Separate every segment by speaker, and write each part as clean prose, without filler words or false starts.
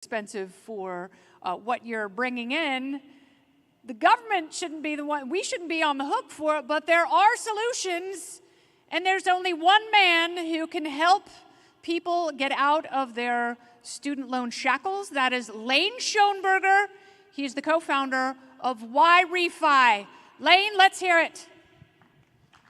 Speaker 1: expensive for what you're bringing in. The government shouldn't be the one, we shouldn't be on the hook for it, but there are solutions, and there's only one man who can help people get out of their student loan shackles. That is Laine Schoneberger. He's the co-founder of Yrefy. Laine, let's hear it.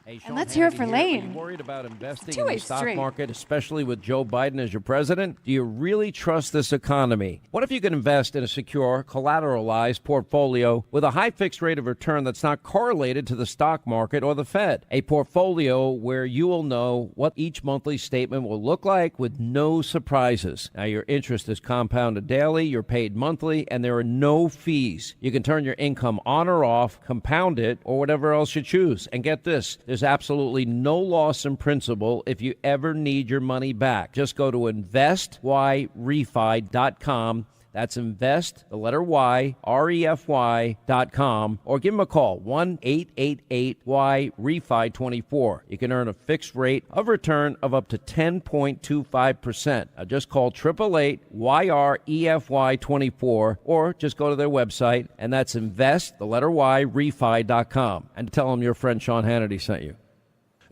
Speaker 2: Hey, Sean,
Speaker 1: and let's hear it for
Speaker 2: Are
Speaker 1: Laine.
Speaker 2: you worried about investing in
Speaker 1: Two-way
Speaker 2: the stock
Speaker 1: street.
Speaker 2: market, especially with Joe Biden as your president? Do you really trust this economy? What if you could invest in a secure, collateralized portfolio with a high fixed rate of return that's not correlated to the stock market or the Fed? A portfolio where you will know what each monthly statement will look like with no surprises. Now, your interest is compounded daily, you're paid monthly, and there are no fees. You can turn your income on or off, compound it, or whatever else you choose. And get this, there's absolutely no loss in principal if you ever need your money back. Just go to investyrefy.com. That's invest, the letter Y, REFY.com, or give them a call, 1-888-Y-REFI-24. You can earn a fixed rate of return of up to 10.25%. Now just call 888-YREFY-24, or just go to their website, and that's invest, the letter Y, REFI.com. And tell them your friend Sean Hannity sent you.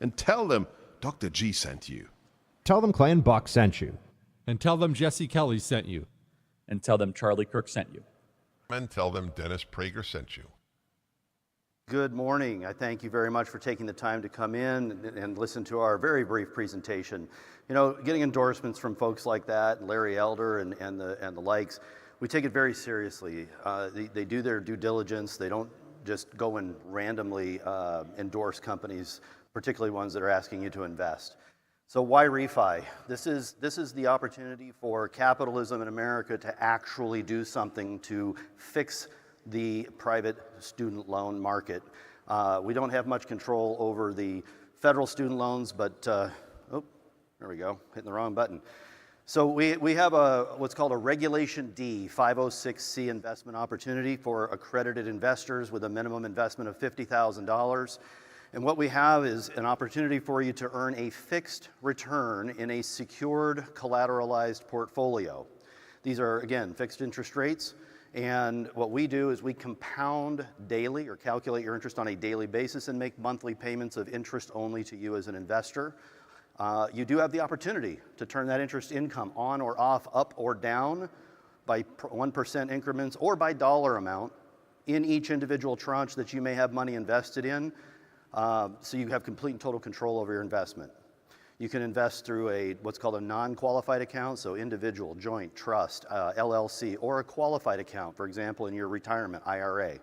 Speaker 3: And tell them Dr. G sent you.
Speaker 4: Tell them Clay and Buck sent you.
Speaker 5: And tell them Jesse Kelly sent you.
Speaker 6: And tell them Charlie Kirk sent you.
Speaker 3: And tell them Dennis Prager sent you.
Speaker 7: Good morning. I thank you very much for taking the time to come in and listen to our very brief presentation. You know, getting endorsements from folks like that, Larry Elder and the likes, we take it very seriously. They do their due diligence. They don't just go and randomly endorse companies, particularly ones that are asking you to invest. So why refi? This is the opportunity for capitalism in America to actually do something to fix the private student loan market. We don't have much control over the federal student loans, but, oh, there we go, hitting the wrong button. So we have what's called a Regulation D 506C investment opportunity for accredited investors with a minimum investment of $50,000. And what we have is an opportunity for you to earn a fixed return in a secured, collateralized portfolio. These are, again, fixed interest rates. And what we do is we compound daily or calculate your interest on a daily basis and make monthly payments of interest only to you as an investor. You do have the opportunity to turn that interest income on or off, up or down by 1% increments or by dollar amount in each individual tranche that you may have money invested in. So you have complete and total control over your investment. You can invest through what's called a non-qualified account, so individual, joint, trust, LLC, or a qualified account, for example, in your retirement, IRA.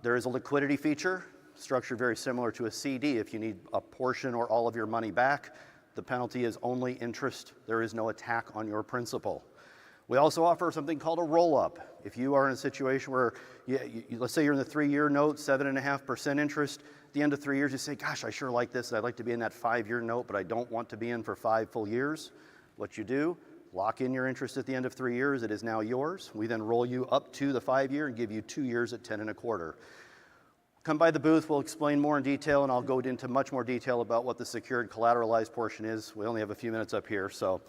Speaker 7: There is a liquidity feature, structured very similar to a CD. If you need a portion or all of your money back, the penalty is only interest. There is no attack on your principal. We also offer something called a roll-up. If you are in a situation where, let's say you're in the 3-year note, 7.5% interest, at the end of 3 years you say, gosh, I sure like this, I'd like to be in that 5-year note, but I don't want to be in for 5 full years. What you do, lock in your interest at the end of 3 years, it is now yours. We then roll you up to the 5-year and give you 2 years at 10.25%. Come by the booth, we'll explain more in detail, and I'll go into much more detail about what the secured collateralized portion is. We only have a few minutes up here, so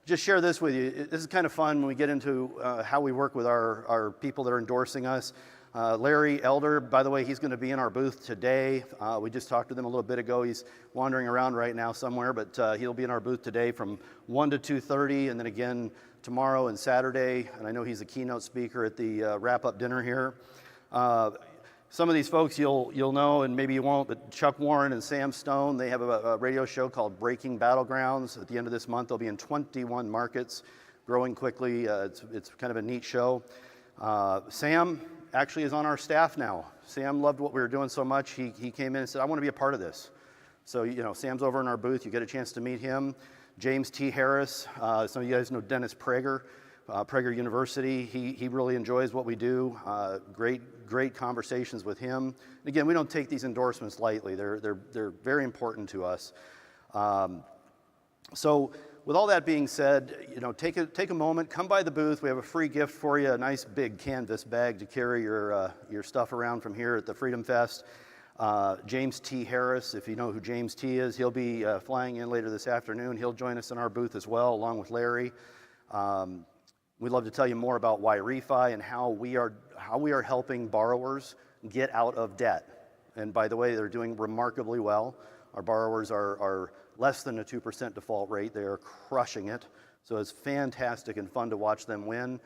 Speaker 7: just share this with you. This is kind of fun when we get into how we work with our people that are endorsing us. Larry Elder, by the way, he's going to be in our booth today. We just talked with him a little bit ago. He's wandering around right now somewhere, but he'll be in our booth today from 1 to 2:30, and then again tomorrow and Saturday. And I know he's a keynote speaker at the wrap-up dinner here. Some of these folks you'll know, and maybe you won't, but Chuck Warren and Sam Stone, they have a radio show called Breaking Battlegrounds. At the end of this month, they'll be in 21 markets, growing quickly. It's kind of a neat show. Sam actually is on our staff now. Sam loved what we were doing so much, he came in and said, I want to be a part of this. So, you know, Sam's over in our booth. You get a chance to meet him. James T. Harris, some of you guys know Dennis Prager. Prager University, he really enjoys what we do. Great conversations with him. And again, we don't take these endorsements lightly. They're very important to us. So with all that being said, you know, take a moment, come by the booth. We have a free gift for you, a nice big canvas bag to carry your stuff around from here at the Freedom Fest. James T. Harris, if you know who James T. is, he'll be flying in later this afternoon. He'll join us in our booth as well, along with Larry. We'd love to tell you more about Yrefy and how we are helping borrowers get out of debt. And by the way, they're doing remarkably well. Our borrowers are less than a 2% default rate. They are crushing it. So it's fantastic and fun to watch them win,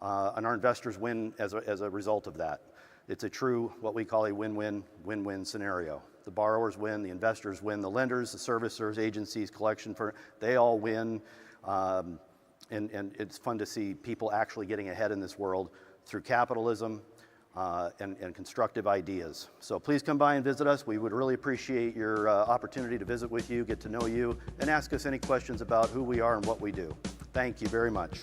Speaker 7: and our investors win as a result of that. It's a true, what we call a win-win scenario. The borrowers win, the investors win, the lenders, the servicers, agencies, collection firms, they all win. And it's fun to see people actually getting ahead in this world through capitalism and constructive ideas. So please come by and visit us. We would really appreciate your opportunity to visit with you, get to know you, and ask us any questions about who we are and what we do. Thank you very much.